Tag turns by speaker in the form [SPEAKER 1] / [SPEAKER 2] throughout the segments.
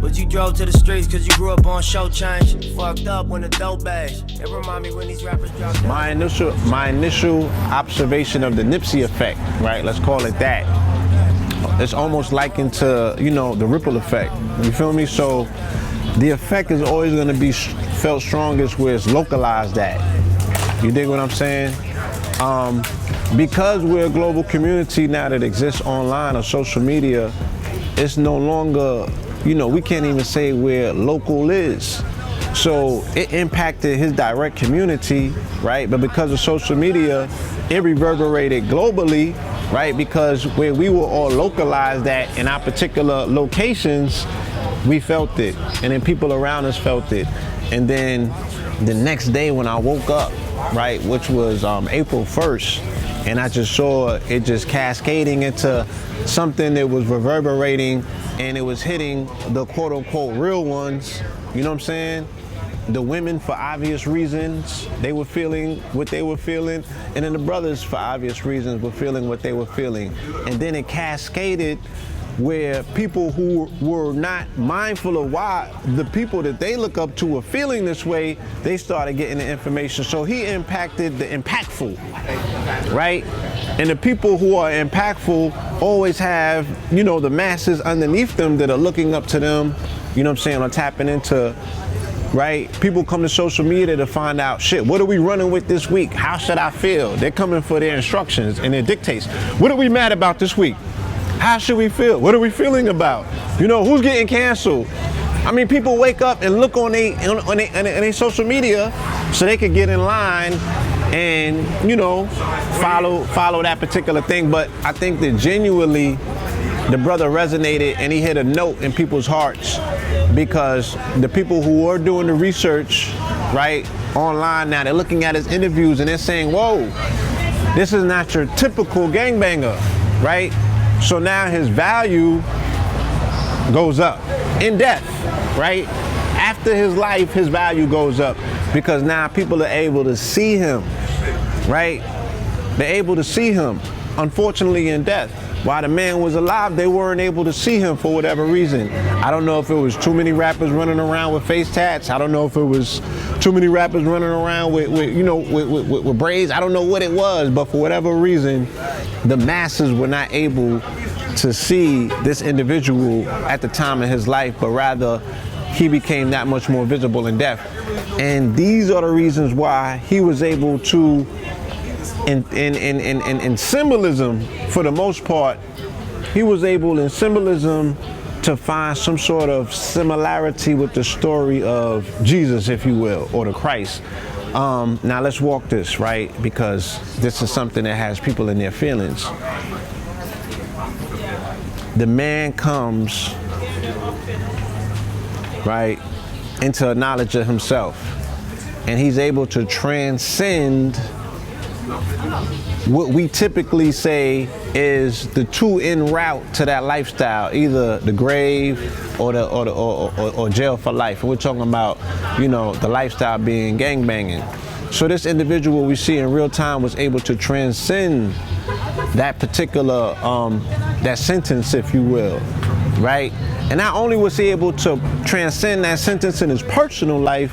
[SPEAKER 1] But you drove to the streets cause you grew up on show change. Fucked up when the dope age. It remind me when these rappers drop
[SPEAKER 2] My initial observation of the Nipsey effect, right? Let's call it that. It's almost likened to, you know, the ripple effect. You feel me? So the effect is always going to be felt strongest where it's localized at. You dig what I'm saying? Because we're a global community now that exists online or social media, it's no longer, you know, we can't even say where local is. So it impacted his direct community, right? But because of social media, it reverberated globally, right? Because where we were all localized at in our particular locations, we felt it. And then people around us felt it. And then the next day when I woke up, right, which was April 1st, and I just saw it just cascading into something that was reverberating, and it was hitting the quote unquote real ones, you know what I'm saying? The women, for obvious reasons, they were feeling what they were feeling, and then the brothers, for obvious reasons, were feeling what they were feeling. And then it cascaded where people who were not mindful of why the people that they look up to were feeling this way, they started getting the information. So he impacted the impactful, right? And the people who are impactful always have, you know, the masses underneath them that are looking up to them, you know what I'm saying, or tapping into, right? People come to social media to find out, shit, what are we running with this week? How should I feel? They're coming for their instructions and their dictates. What are we mad about this week? How should we feel? What are we feeling about? You know, who's getting canceled? I mean, people wake up and look on their social media so they could get in line and, you know, follow that particular thing. But I think that genuinely the brother resonated and he hit a note in people's hearts, because the people who are doing the research, right, online now, they're looking at his interviews and they're saying, whoa, this is not your typical gangbanger, right? So now his value goes up in death, right? After his life, his value goes up because now people are able to see him, right? They're able to see him, unfortunately, in death. While the man was alive, they weren't able to see him for whatever reason. I don't know if it was too many rappers running around with face tats. I don't know if it was too many rappers running around with braids. I don't know what it was, but for whatever reason, the masses were not able to see this individual at the time of his life, but rather he became that much more visible in death. And these are the reasons why he was able to, in symbolism, for the most part, he was able in symbolism to find some sort of similarity with the story of Jesus, if you will, or the Christ. Now let's walk this, right? Because this is something that has people in their feelings. The man comes, right, into a knowledge of himself, and he's able to transcend what we typically say is the two en route to that lifestyle, either the grave or jail for life. And we're talking about, you know, the lifestyle being gangbanging. So this individual we see in real time was able to transcend that particular, that sentence, if you will, right? And not only was he able to transcend that sentence in his personal life,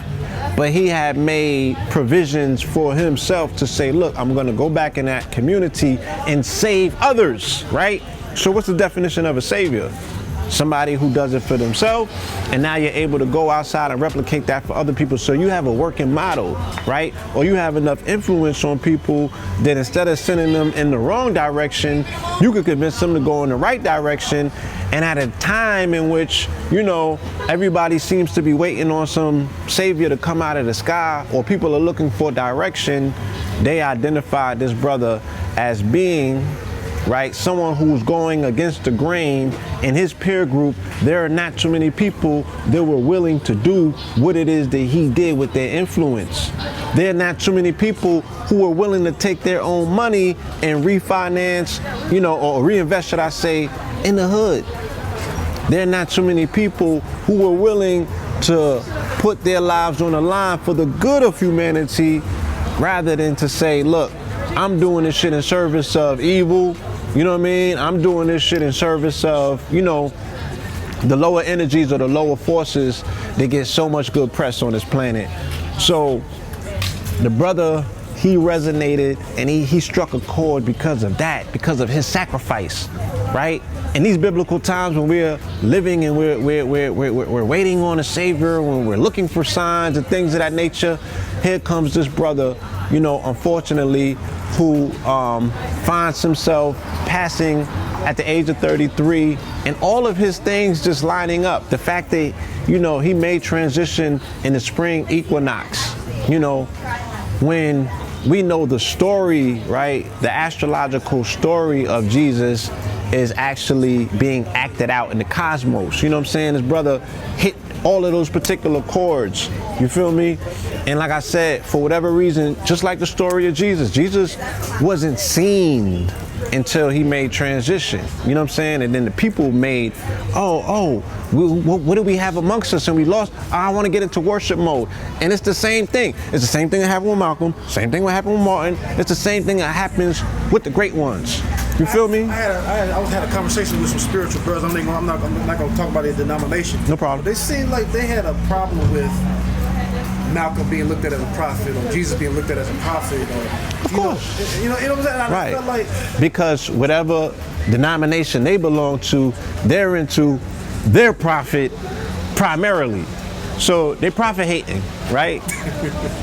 [SPEAKER 2] but he had made provisions for himself to say, look, I'm gonna go back in that community and save others, right? So what's the definition of a savior? Somebody who does it for themselves, and now you're able to go outside and replicate that for other people. So you have a working model, right? Or you have enough influence on people that instead of sending them in the wrong direction, you could convince them to go in the right direction. And at a time in which, you know, everybody seems to be waiting on some savior to come out of the sky, or people are looking for direction, they identified this brother as being, right, someone who's going against the grain. In his peer group, there are not too many people that were willing to do what it is that he did with their influence. There are not too many people who were willing to take their own money and refinance, you know, or reinvest, should I say, in the hood. There are not too many people who were willing to put their lives on the line for the good of humanity, rather than to say, look, I'm doing this shit in service of evil. You know what I mean? I'm doing this shit in service of, you know, the lower energies or the lower forces, they get so much good press on this planet. So the brother, he resonated and he struck a chord because of that, because of his sacrifice, right? In these biblical times when we're living and we're waiting on a savior, when we're looking for signs and things of that nature, here comes this brother, you know, unfortunately, who finds himself passing at the age of 33, and all of his things just lining up. The fact that, you know, he made transition in the spring equinox, you know, when we know the story, right? The astrological story of Jesus is actually being acted out in the cosmos. You know what I'm saying? His brother hit all of those particular chords. You feel me? And like I said, for whatever reason, just like the story of Jesus, Jesus wasn't seen until he made transition. You know what I'm saying? And then the people made, what do we have amongst us? And we lost. I want to get into worship mode. And it's the same thing. It's the same thing that happened with Malcolm. Same thing that happened with Martin. It's the same thing that happens with the great ones. You feel me?
[SPEAKER 3] I had a conversation with some spiritual brothers. I'm not going to talk about their denomination.
[SPEAKER 2] No problem.
[SPEAKER 3] But they seemed like they had a problem with Malcolm being looked at as a prophet, or Jesus being looked at as a prophet, or
[SPEAKER 2] of course.
[SPEAKER 3] You know what I'm saying?
[SPEAKER 2] Right.
[SPEAKER 3] Felt like,
[SPEAKER 2] because whatever denomination they belong to, they're into their prophet primarily. So they prophet hating, right?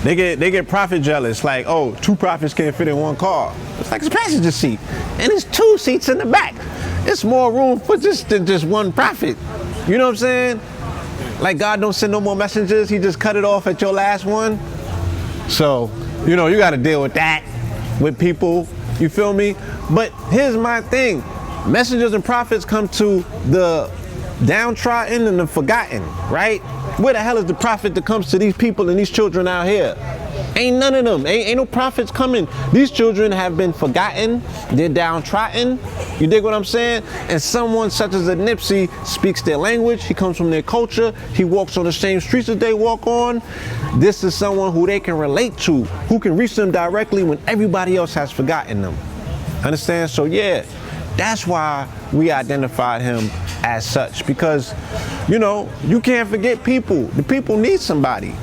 [SPEAKER 2] they get prophet jealous, like, oh, 2 prophets can't fit in 1 car. It's like it's a passenger seat, and it's 2 seats in the back. It's more room for than just 1 prophet. You know what I'm saying? Like God don't send no more messengers. He just cut it off at your last one. So, you know, you got to deal with that with people. You feel me? But here's my thing. Messengers and prophets come to the downtrodden and the forgotten, right? Where the hell is the prophet that comes to these people and these children out here? Ain't none of them. Ain't no prophets coming. These children have been forgotten. They're downtrodden. You dig what I'm saying? And someone such as a Nipsey speaks their language. He comes from their culture. He walks on the same streets that they walk on. This is someone who they can relate to, who can reach them directly when everybody else has forgotten them. Understand? So yeah, that's why we identified him as such, because, you know, you can't forget people. The people need somebody.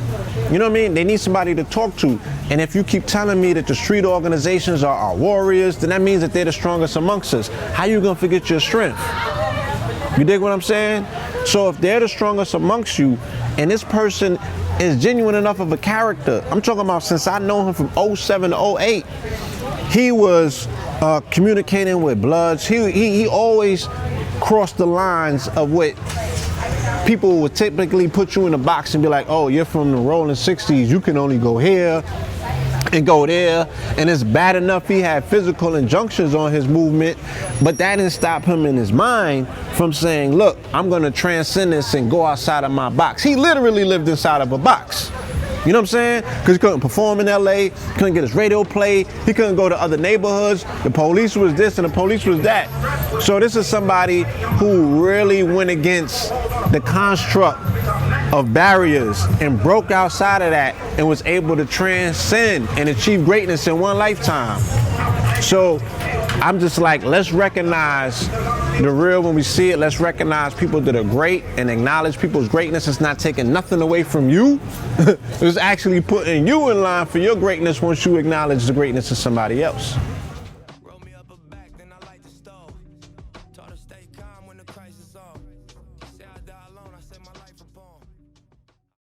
[SPEAKER 2] You know what I mean? They need somebody to talk to. And if you keep telling me that the street organizations are our warriors, then that means that they're the strongest amongst us. How you gonna forget your strength? You dig what I'm saying? So if they're the strongest amongst you, and this person is genuine enough of a character, I'm talking about since I know him from 07 to 08, he was communicating with Bloods. He always crossed the lines of what people would typically put you in a box and be like, oh, you're from the rolling 60s, you can only go here and go there. And it's bad enough he had physical injunctions on his movement, but that didn't stop him in his mind from saying, look, I'm gonna transcend this and go outside of my box. He literally lived inside of a box. You know what I'm saying? Because he couldn't perform in LA, couldn't get his radio played, he couldn't go to other neighborhoods. The police was this and the police was that. So this is somebody who really went against the construct of barriers and broke outside of that and was able to transcend and achieve greatness in 1 lifetime. So I'm just like, let's recognize the real when we see it. Let's recognize people that are great and acknowledge people's greatness. It's not taking nothing away from you. It's actually putting you in line for your greatness once you acknowledge the greatness of somebody else.